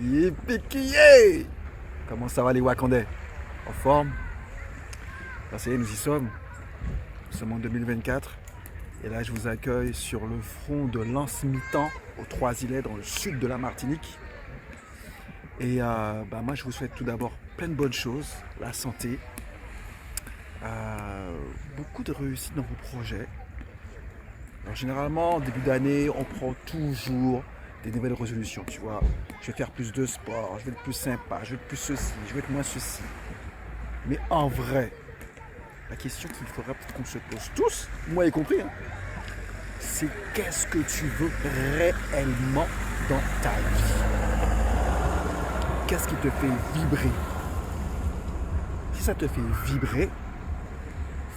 Yippee! Comment ça va les Wakandais? En forme? Ça y est, nous y sommes. Nous sommes en 2024. Et là, je vous accueille sur le front de Lance-Mitan, aux Trois-Îlets, dans le sud de la Martinique. Et moi, je vous souhaite tout d'abord plein de bonnes choses, la santé, beaucoup de réussite dans vos projets. Alors, généralement, en début d'année, on prend toujours des nouvelles résolutions, tu vois. Je vais faire plus de sport, je vais être plus sympa, je vais être plus ceci, je vais être moins ceci. Mais en vrai, la question qu'il faudra peut-être qu'on se pose tous, moi y compris, hein, c'est qu'est-ce que tu veux réellement dans ta vie? Qu'est-ce qui te fait vibrer? Si ça te fait vibrer,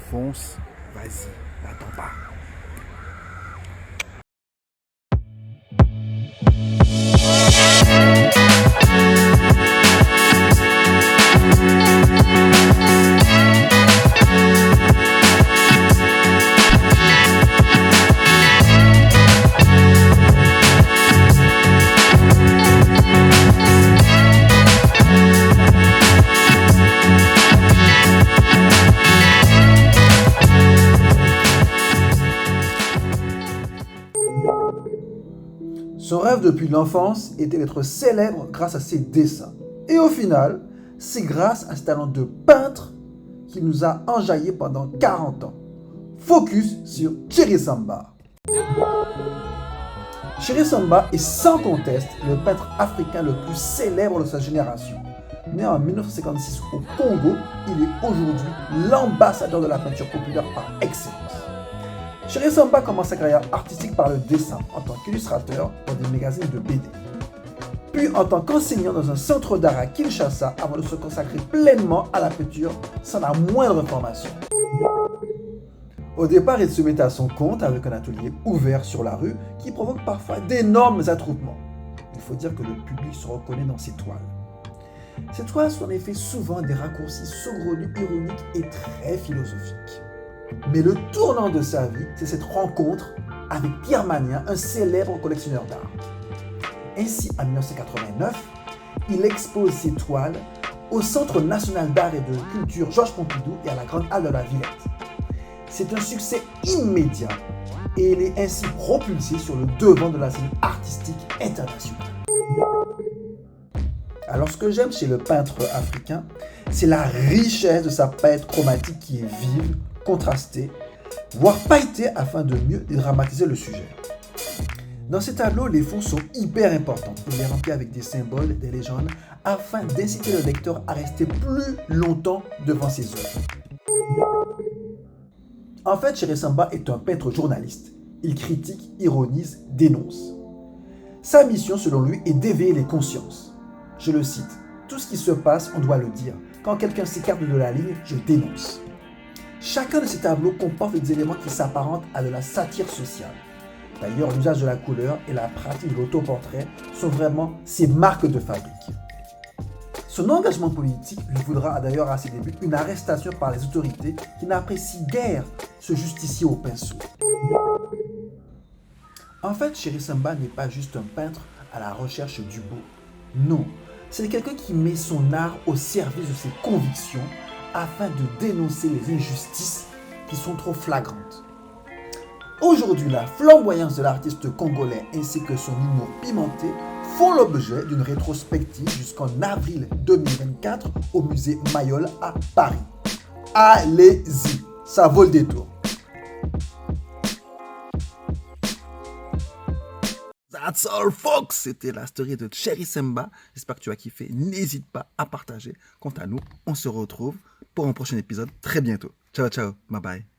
fonce, vas-y, n'attends pas. Son rêve depuis l'enfance était d'être célèbre grâce à ses dessins. Et au final, c'est grâce à ce talent de peintre qu'il nous a enjaillé pendant 40 ans. Focus sur Thierry Samba. Thierry Samba est sans conteste le peintre africain le plus célèbre de sa génération. Né en 1956 au Congo, il est aujourd'hui l'ambassadeur de la peinture populaire par excellence. Thierry Samba commence sa carrière artistique par le dessin en tant qu'illustrateur dans des magazines de BD. Puis en tant qu'enseignant dans un centre d'art à Kinshasa avant de se consacrer pleinement à la peinture sans la moindre formation. Au départ, il se met à son compte avec un atelier ouvert sur la rue qui provoque parfois d'énormes attroupements. Il faut dire que le public se reconnaît dans ses toiles. Ces toiles sont en effet souvent des raccourcis saugrenus, ironiques et très philosophiques. Mais le tournant de sa vie, c'est cette rencontre avec Pierre Magnin, un célèbre collectionneur d'art. Ainsi, en 1989, il expose ses toiles au Centre national d'art et de culture Georges Pompidou et à la Grande Halle de la Villette. C'est un succès immédiat et il est ainsi propulsé sur le devant de la scène artistique internationale. Alors, ce que j'aime chez le peintre africain, c'est la richesse de sa palette chromatique qui est vive, contrastée, voire pailletée afin de mieux dramatiser le sujet. Dans ces tableaux, les fonds sont hyper importants. Il les remplit avec des symboles, des légendes, afin d'inciter le lecteur à rester plus longtemps devant ses œuvres. En fait, Thierry Samba est un peintre journaliste. Il critique, ironise, dénonce. Sa mission, selon lui, est d'éveiller les consciences. Je le cite, « Tout ce qui se passe, on doit le dire. Quand quelqu'un s'écarte de la ligne, je dénonce. » Chacun de ces tableaux comporte des éléments qui s'apparentent à de la satire sociale. D'ailleurs, l'usage de la couleur et la pratique de l'autoportrait sont vraiment ses marques de fabrique. Son engagement politique lui vaudra d'ailleurs à ses débuts une arrestation par les autorités qui n'apprécient guère ce justicier au pinceau. En fait, Thierry Samba n'est pas juste un peintre à la recherche du beau. Non, c'est quelqu'un qui met son art au service de ses convictions afin de dénoncer les injustices qui sont trop flagrantes. Aujourd'hui, la flamboyance de l'artiste congolais ainsi que son humour pimenté font l'objet d'une rétrospective jusqu'en avril 2024 au musée Mayol à Paris. Allez-y, ça vaut le détour. That's all folks, c'était la story de Thierry Samba. J'espère que tu as kiffé. N'hésite pas à partager. Quant à nous, on se retrouve pour un prochain épisode très bientôt. Ciao, ciao, bye bye.